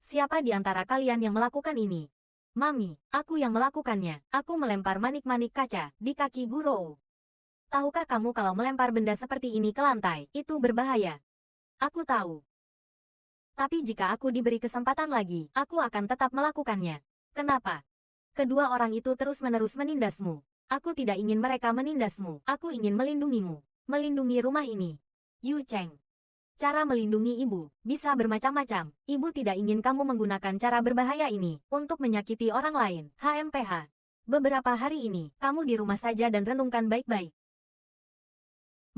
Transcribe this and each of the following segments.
Siapa di antara kalian yang melakukan ini? Mami, aku yang melakukannya. Aku melempar manik-manik kaca di kaki Guru. Tahukah kamu kalau melempar benda seperti ini ke lantai, itu berbahaya? Aku tahu. Tapi jika aku diberi kesempatan lagi, aku akan tetap melakukannya. Kenapa? Kedua orang itu terus-menerus menindasmu. Aku tidak ingin mereka menindasmu. Aku ingin melindungimu. Melindungi rumah ini. Yu Cheng. Cara melindungi ibu bisa bermacam-macam. Ibu tidak ingin kamu menggunakan cara berbahaya ini untuk menyakiti orang lain. HMPH. Beberapa hari ini, kamu di rumah saja dan renungkan baik-baik.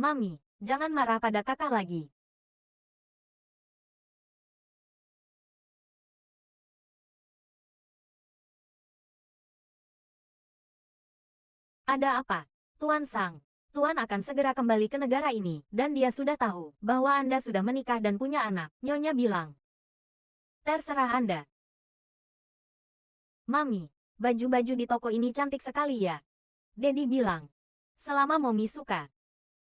Mami, jangan marah pada kakak lagi. Ada apa? Tuan Sang. Tuan akan segera kembali ke negara ini, dan dia sudah tahu bahwa Anda sudah menikah dan punya anak. Nyonya bilang. Terserah Anda. Mami, baju-baju di toko ini cantik sekali ya. Dedi bilang. Selama Momi suka.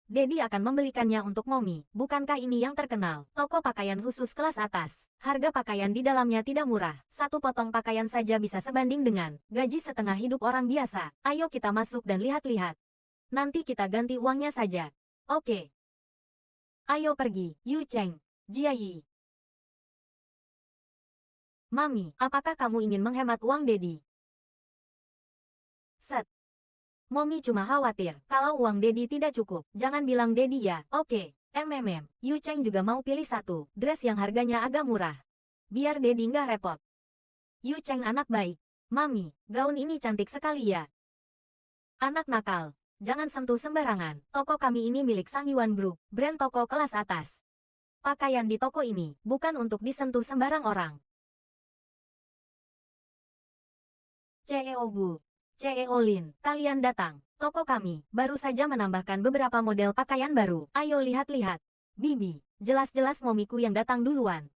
Dedi akan membelikannya untuk Momi. Bukankah ini yang terkenal? Toko pakaian khusus kelas atas. Harga pakaian di dalamnya tidak murah. Satu potong pakaian saja bisa sebanding dengan gaji setengah hidup orang biasa. Ayo kita masuk dan lihat-lihat. Nanti kita ganti uangnya saja. Oke. Ayo pergi, Yu Cheng, Jia Yi. Mami, apakah kamu ingin menghemat uang Dedi? Set. Momi cuma khawatir, kalau uang Dedi tidak cukup, jangan bilang Dedi ya, oke. Yu Cheng juga mau pilih satu, dress yang harganya agak murah. Biar Dedi nggak repot. Yu Cheng anak baik. Mami, gaun ini cantik sekali ya. Anak nakal, jangan sentuh sembarangan, toko kami ini milik Sang Yuan Group, brand toko kelas atas. Pakaian di toko ini, bukan untuk disentuh sembarang orang. CEO Gu. CEO Lin, kalian datang. Toko kami baru saja menambahkan beberapa model pakaian baru. Ayo lihat-lihat. Bibi, jelas-jelas momiku yang datang duluan.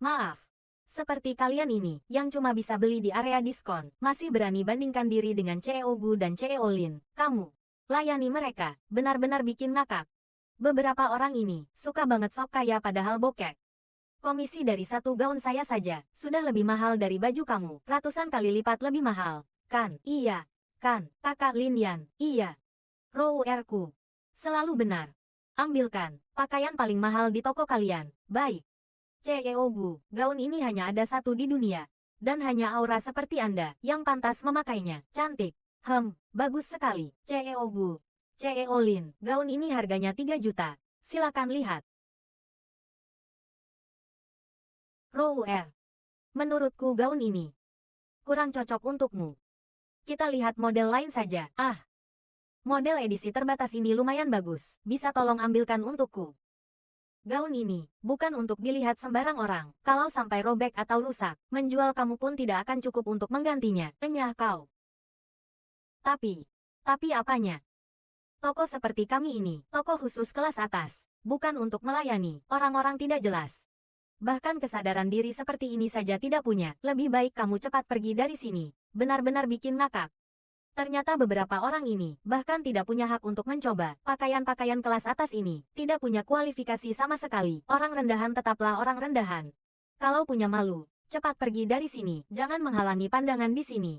Maaf. Seperti kalian ini, yang cuma bisa beli di area diskon, masih berani bandingkan diri dengan CEO Gu dan CEO Lin. Kamu, layani mereka, benar-benar bikin ngakak. Beberapa orang ini, suka banget sok kaya padahal bokek. Komisi dari satu gaun saya saja, sudah lebih mahal dari baju kamu, ratusan kali lipat lebih mahal. Kan, iya. Kan, kakak Lin Yan, iya. Rou Erku. Selalu benar. Ambilkan, pakaian paling mahal di toko kalian. Baik. CEO Gu, gaun ini hanya ada satu di dunia. Dan hanya aura seperti Anda, yang pantas memakainya. Cantik. Bagus sekali. CEO Gu. CEO Lin, gaun ini harganya 3 juta. Silakan lihat. Rou Er. Menurutku gaun ini kurang cocok untukmu. Kita lihat model lain saja. Model edisi terbatas ini lumayan bagus. Bisa tolong ambilkan untukku. Gaun ini bukan untuk dilihat sembarang orang. Kalau sampai robek atau rusak, menjual kamu pun tidak akan cukup untuk menggantinya. Enyah kau. Tapi apanya? Toko seperti kami ini, toko khusus kelas atas, bukan untuk melayani orang-orang tidak jelas. Bahkan kesadaran diri seperti ini saja tidak punya. Lebih baik kamu cepat pergi dari sini. Benar-benar bikin ngakak. Ternyata beberapa orang ini bahkan tidak punya hak untuk mencoba pakaian-pakaian kelas atas ini. Tidak punya kualifikasi sama sekali. Orang rendahan tetaplah orang rendahan. Kalau punya malu, cepat pergi dari sini. Jangan menghalangi pandangan di sini.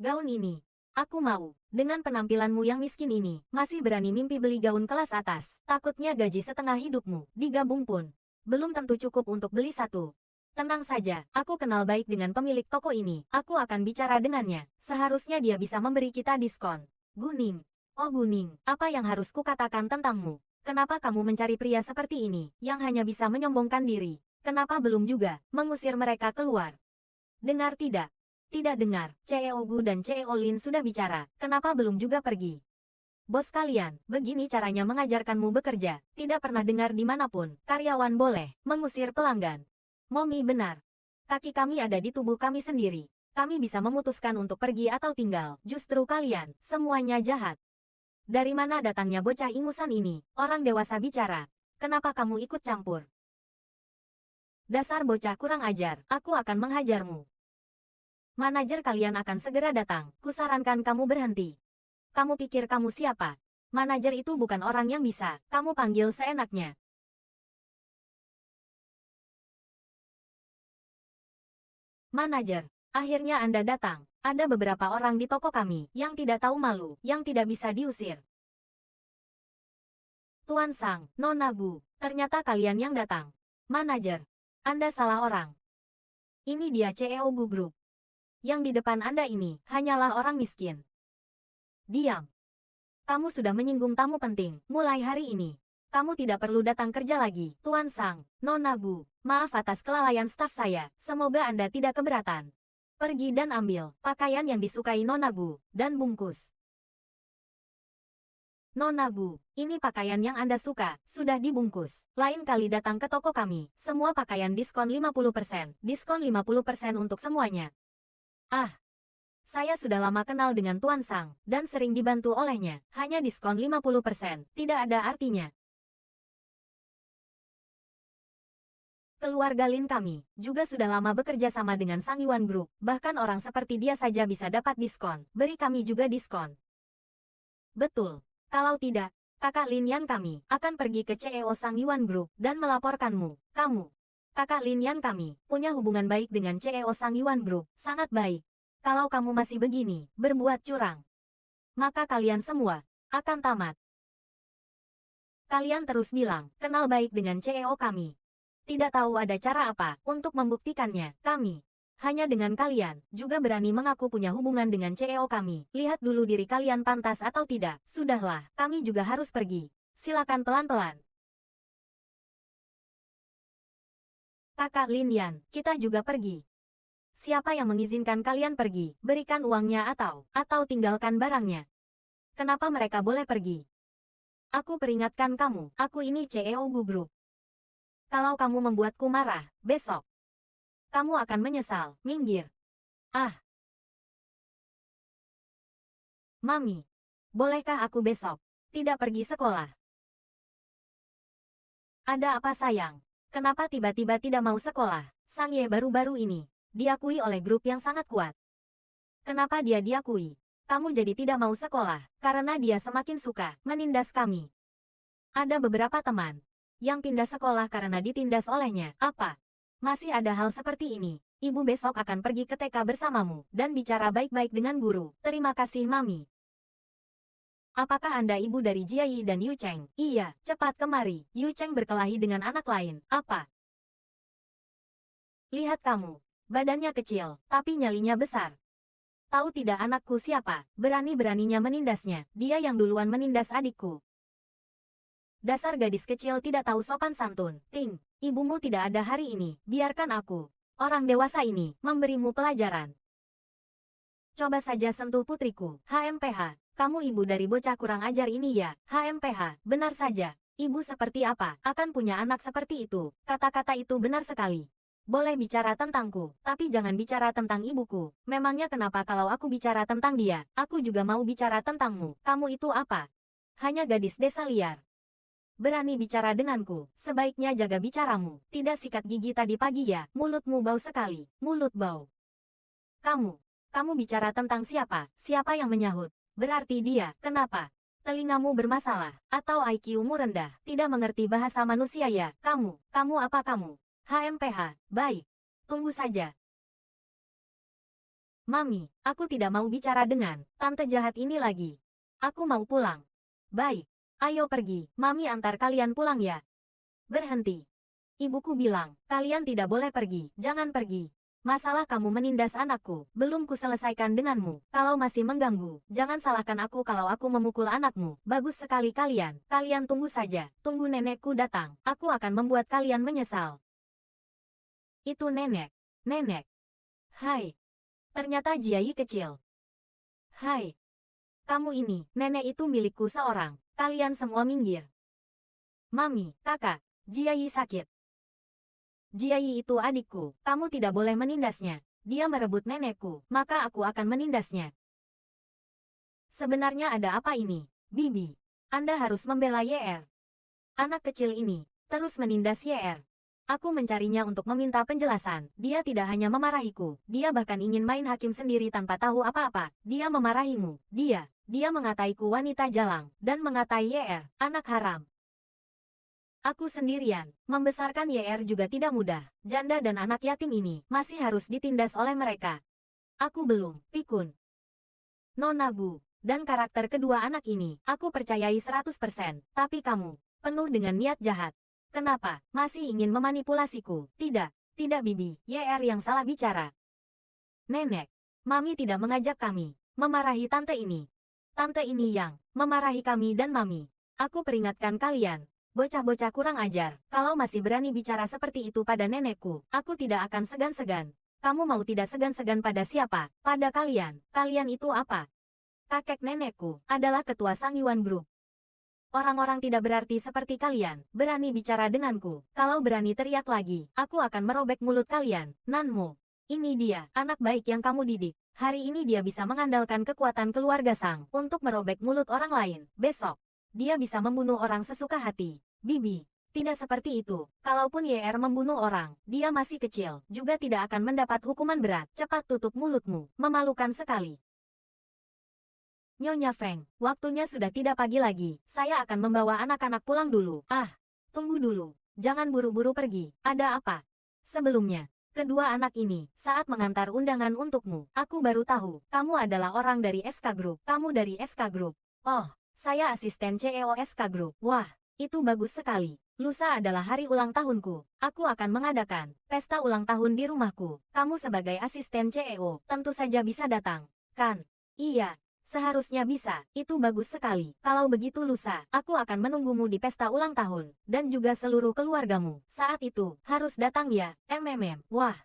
Gaun ini, aku mau. Dengan penampilanmu yang miskin ini, masih berani mimpi beli gaun kelas atas. Takutnya gaji setengah hidupmu, digabung pun belum tentu cukup untuk beli satu. Tenang saja, aku kenal baik dengan pemilik toko ini. Aku akan bicara dengannya. Seharusnya dia bisa memberi kita diskon. Guning. Oh Guning, apa yang harus kukatakan tentangmu? Kenapa kamu mencari pria seperti ini, yang hanya bisa menyombongkan diri? Kenapa belum juga mengusir mereka keluar? Dengar tidak? Tidak dengar. CEO Gu dan CEO Lin sudah bicara. Kenapa belum juga pergi? Bos kalian, begini caranya mengajarkanmu bekerja. Tidak pernah dengar dimanapun, karyawan boleh mengusir pelanggan. Momi benar. Kaki kami ada di tubuh kami sendiri. Kami bisa memutuskan untuk pergi atau tinggal. Justru kalian, semuanya jahat. Dari mana datangnya bocah ingusan ini? Orang dewasa bicara. Kenapa kamu ikut campur? Dasar bocah kurang ajar, aku akan menghajarmu. Manajer kalian akan segera datang. Kusarankan kamu berhenti. Kamu pikir kamu siapa? Manajer itu bukan orang yang bisa kamu panggil seenaknya. Manajer, akhirnya Anda datang. Ada beberapa orang di toko kami yang tidak tahu malu, yang tidak bisa diusir. Tuan Sang, Nona Gu, ternyata kalian yang datang. Manajer, Anda salah orang. Ini dia CEO Gu Group. Yang di depan Anda ini hanyalah orang miskin. Diam. Kamu sudah menyinggung tamu penting. Mulai hari ini, kamu tidak perlu datang kerja lagi. Tuan Sang, Nona Gu, maaf atas kelalaian staf saya. Semoga Anda tidak keberatan. Pergi dan ambil pakaian yang disukai Nona Gu, dan bungkus. Nona Gu, ini pakaian yang Anda suka, sudah dibungkus. Lain kali datang ke toko kami, semua pakaian diskon 50%. Diskon 50% untuk semuanya. Ah, saya sudah lama kenal dengan Tuan Sang, dan sering dibantu olehnya. Hanya diskon 50%, tidak ada artinya. Keluarga Lin kami juga sudah lama bekerja sama dengan Sang Yuan Group. Bahkan orang seperti dia saja bisa dapat diskon. Beri kami juga diskon. Betul. Kalau tidak, kakak Lin Yan kami akan pergi ke CEO Sang Yuan Group dan melaporkanmu. Kamu, kakak Lin Yan kami, punya hubungan baik dengan CEO Sang Yuan Group. Sangat baik. Kalau kamu masih begini, berbuat curang, maka kalian semua akan tamat. Kalian terus bilang, kenal baik dengan CEO kami. Tidak tahu ada cara apa untuk membuktikannya. Kami, hanya dengan kalian, juga berani mengaku punya hubungan dengan CEO kami. Lihat dulu diri kalian pantas atau tidak. Sudahlah, kami juga harus pergi. Silakan pelan-pelan. Kakak Lin Yan, kita juga pergi. Siapa yang mengizinkan kalian pergi? Berikan uangnya atau tinggalkan barangnya. Kenapa mereka boleh pergi? Aku peringatkan kamu, aku ini CEO Gu Group. Kalau kamu membuatku marah, besok kamu akan menyesal. Minggir. Ah. Mami, bolehkah aku besok tidak pergi sekolah? Ada apa sayang? Kenapa tiba-tiba tidak mau sekolah? Sang Ye baru-baru ini diakui oleh grup yang sangat kuat. Kenapa dia diakui? Kamu jadi tidak mau sekolah karena dia semakin suka menindas kami. Ada beberapa teman yang pindah sekolah karena ditindas olehnya. Apa? Masih ada hal seperti ini. Ibu besok akan pergi ke TK bersamamu dan bicara baik-baik dengan guru. Terima kasih, Mami. Apakah Anda ibu dari Jia Yi dan Yu Cheng? Iya, cepat kemari. Yu Cheng berkelahi dengan anak lain. Apa? Lihat kamu. Badannya kecil, tapi nyalinya besar. Tahu tidak anakku siapa? Berani-beraninya menindasnya. Dia yang duluan menindas adikku. Dasar gadis kecil tidak tahu sopan santun. Ting, ibumu tidak ada hari ini. Biarkan aku, orang dewasa ini, memberimu pelajaran. Coba saja sentuh putriku. HMPH, kamu ibu dari bocah kurang ajar ini ya? HMPH, benar saja. Ibu seperti apa akan punya anak seperti itu? Kata-kata itu benar sekali. Boleh bicara tentangku, tapi jangan bicara tentang ibuku. Memangnya kenapa kalau aku bicara tentang dia, aku juga mau bicara tentangmu? Kamu itu apa? Hanya gadis desa liar. Berani bicara denganku, sebaiknya jaga bicaramu. Tidak sikat gigi tadi pagi ya, mulutmu bau sekali, mulut bau. Kamu bicara tentang siapa? Siapa yang menyahut? Berarti dia, kenapa? Telingamu bermasalah, atau IQ-mu rendah, tidak mengerti bahasa manusia ya? Kamu apa kamu? HMPH, baik. Tunggu saja. Mami, aku tidak mau bicara dengan tante jahat ini lagi. Aku mau pulang. Baik. Ayo pergi, Mami antar kalian pulang ya. Berhenti. Ibuku bilang, kalian tidak boleh pergi, jangan pergi. Masalah kamu menindas anakku, belum kuselesaikan denganmu. Kalau masih mengganggu, jangan salahkan aku kalau aku memukul anakmu. Bagus sekali kalian, kalian tunggu saja. Tunggu nenekku datang, aku akan membuat kalian menyesal. Itu nenek. Nenek. Hai. Ternyata Jia Yi kecil. Hai. Kamu ini, nenek itu milikku seorang. Kalian semua minggir. Mami, kakak, Jia Yi sakit. Jia Yi itu adikku, kamu tidak boleh menindasnya. Dia merebut nenekku, maka aku akan menindasnya. Sebenarnya ada apa ini? Bibi, Anda harus membela YR. Anak kecil ini terus menindas YR. Aku mencarinya untuk meminta penjelasan. Dia tidak hanya memarahiku, dia bahkan ingin main hakim sendiri tanpa tahu apa-apa. Dia memarahimu. Dia mengataiku wanita jalang, dan mengatai YR, anak haram. Aku sendirian. Membesarkan YR juga tidak mudah. Janda dan anak yatim ini masih harus ditindas oleh mereka. Aku belum, pikun. Nona Bu. Dan karakter kedua anak ini, aku percayai 100%. Tapi kamu, penuh dengan niat jahat. Kenapa? Masih ingin memanipulasiku? Tidak, tidak Bibi. YR yang salah bicara. Nenek, Mami tidak mengajak kami memarahi tante ini. Tante ini yang memarahi kami dan Mami. Aku peringatkan kalian, bocah-bocah kurang ajar. Kalau masih berani bicara seperti itu pada nenekku, aku tidak akan segan-segan. Kamu mau tidak segan-segan pada siapa? Pada kalian. Kalian itu apa? Kakek nenekku adalah ketua Sangyuan Group. Orang-orang tidak berarti seperti kalian, berani bicara denganku. Kalau berani teriak lagi, aku akan merobek mulut kalian. Nanmo, ini dia, anak baik yang kamu didik. Hari ini dia bisa mengandalkan kekuatan keluarga Sang untuk merobek mulut orang lain. Besok, dia bisa membunuh orang sesuka hati. Bibi, tidak seperti itu. Kalaupun YR membunuh orang, dia masih kecil, juga tidak akan mendapat hukuman berat. Cepat tutup mulutmu, memalukan sekali. Nyonya Feng, waktunya sudah tidak pagi lagi. Saya akan membawa anak-anak pulang dulu. Ah, tunggu dulu. Jangan buru-buru pergi. Ada apa? Sebelumnya, kedua anak ini, saat mengantar undangan untukmu, aku baru tahu, kamu adalah orang dari SK Group. Kamu dari SK Group. Oh, saya asisten CEO SK Group. Wah, itu bagus sekali. Lusa adalah hari ulang tahunku. Aku akan mengadakan pesta ulang tahun di rumahku. Kamu sebagai asisten CEO, tentu saja bisa datang. Kan? Iya. Seharusnya bisa, itu bagus sekali. Kalau begitu lusa, aku akan menunggumu di pesta ulang tahun, dan juga seluruh keluargamu. Saat itu, harus datang ya, Wah,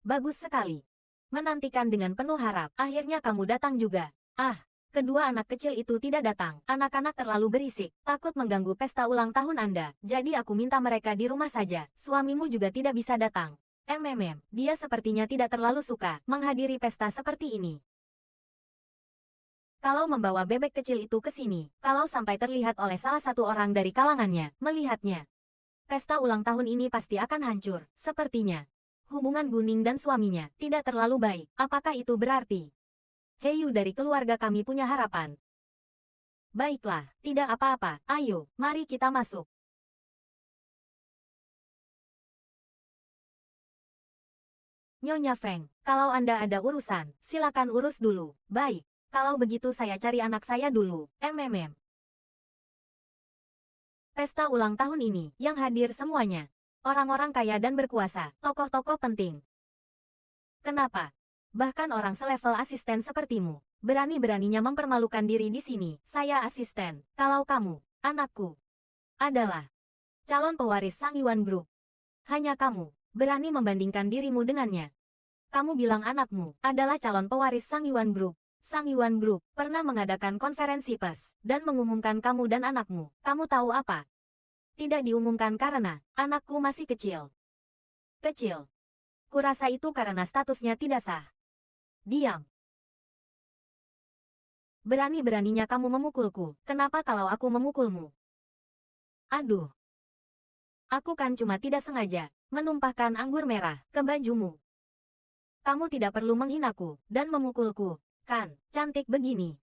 bagus sekali. Menantikan dengan penuh harap, akhirnya kamu datang juga. Ah, kedua anak kecil itu tidak datang. Anak-anak terlalu berisik, takut mengganggu pesta ulang tahun Anda. Jadi aku minta mereka di rumah saja. Suamimu juga tidak bisa datang. Dia sepertinya tidak terlalu suka menghadiri pesta seperti ini. Kalau membawa bebek kecil itu ke sini, kalau sampai terlihat oleh salah satu orang dari kalangannya, melihatnya, pesta ulang tahun ini pasti akan hancur. Sepertinya, hubungan Guning dan suaminya tidak terlalu baik. Apakah itu berarti Heiyu dari keluarga kami punya harapan? Baiklah, tidak apa-apa. Ayo, mari kita masuk. Nyonya Feng, kalau Anda ada urusan, silakan urus dulu. Baik. Kalau begitu saya cari anak saya dulu. Pesta ulang tahun ini, yang hadir semuanya. Orang-orang kaya dan berkuasa, tokoh-tokoh penting. Kenapa? Bahkan orang selevel asisten sepertimu, berani-beraninya mempermalukan diri di sini. Saya asisten. Kalau kamu, anakku, adalah calon pewaris Sangyuan Group. Hanya kamu, berani membandingkan dirimu dengannya. Kamu bilang anakmu adalah calon pewaris Sangyuan Group. Sangyuan Group pernah mengadakan konferensi pers dan mengumumkan kamu dan anakmu. Kamu tahu apa? Tidak diumumkan karena anakku masih kecil. Kecil. Kurasa itu karena statusnya tidak sah. Diam. Berani-beraninya kamu memukulku. Kenapa kalau aku memukulmu? Aduh. Aku kan cuma tidak sengaja menumpahkan anggur merah ke bajumu. Kamu tidak perlu menghinaku dan memukulku. Kan, cantik begini.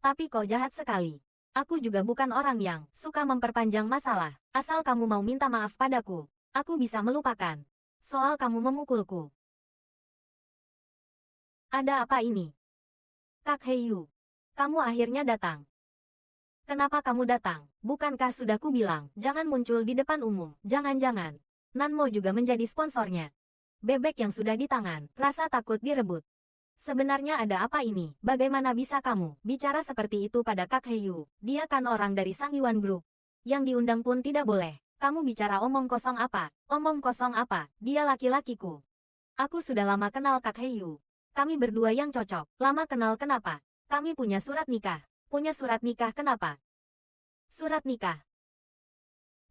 Tapi kau jahat sekali. Aku juga bukan orang yang suka memperpanjang masalah. Asal kamu mau minta maaf padaku, aku bisa melupakan soal kamu memukulku. Ada apa ini? Kak Heiyu, kamu akhirnya datang. Kenapa kamu datang? Bukankah sudah kubilang, jangan muncul di depan umum. Jangan-jangan, Nanmo juga menjadi sponsornya. Bebek yang sudah di tangan, rasa takut direbut. Sebenarnya ada apa ini? Bagaimana bisa kamu bicara seperti itu pada Kak Heiyu? Dia kan orang dari Sangyuan Group. Yang diundang pun tidak boleh. Kamu bicara omong kosong apa? Omong kosong apa? Dia laki-lakiku. Aku sudah lama kenal Kak Heiyu. Kami berdua yang cocok. Lama kenal kenapa? Kami punya surat nikah. Punya surat nikah kenapa? Surat nikah.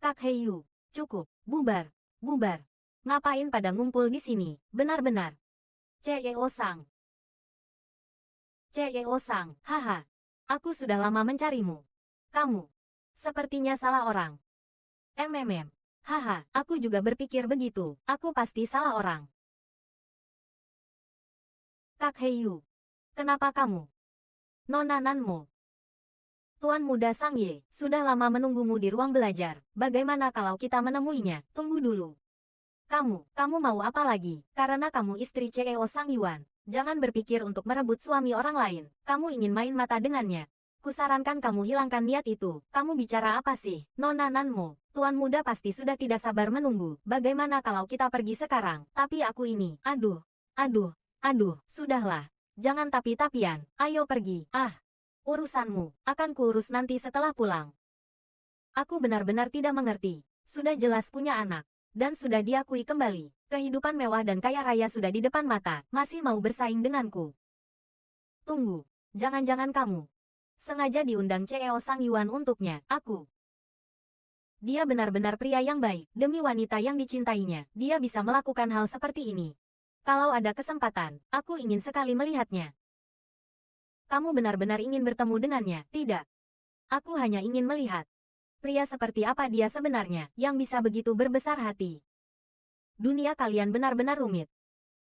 Kak Heiyu, cukup. Bubar. Bubar. Ngapain pada ngumpul di sini? Benar-benar. CEO-sang. CEO-sang, haha. Aku sudah lama mencarimu. Kamu. Sepertinya salah orang. Haha, aku juga berpikir begitu. Aku pasti salah orang. Kak Heiyu. Kenapa kamu? Nona Nanmo. Tuan Muda Sang Ye, sudah lama menunggumu di ruang belajar. Bagaimana kalau kita menemuinya? Tunggu dulu. Kamu mau apa lagi? Karena kamu istri CEO Sang Yuan. Jangan berpikir untuk merebut suami orang lain. Kamu ingin main mata dengannya. Kusarankan kamu hilangkan niat itu. Kamu bicara apa sih? Nona Nanmo, Tuan Muda pasti sudah tidak sabar menunggu. Bagaimana kalau kita pergi sekarang? Tapi aku ini, aduh, sudahlah. Jangan tapi-tapian. Ayo pergi. Urusanmu, akan kuurus nanti setelah pulang. Aku benar-benar tidak mengerti. Sudah jelas punya anak. Dan sudah diakui kembali. Kehidupan mewah dan kaya raya sudah di depan mata. Masih mau bersaing denganku. Tunggu. Jangan-jangan kamu sengaja diundang CEO Sang Yuan untuknya. Dia benar-benar pria yang baik. Demi wanita yang dicintainya, dia bisa melakukan hal seperti ini. Kalau ada kesempatan, aku ingin sekali melihatnya. Kamu benar-benar ingin bertemu dengannya, tidak? Aku hanya ingin melihat. Pria seperti apa dia sebenarnya, yang bisa begitu berbesar hati. Dunia kalian benar-benar rumit.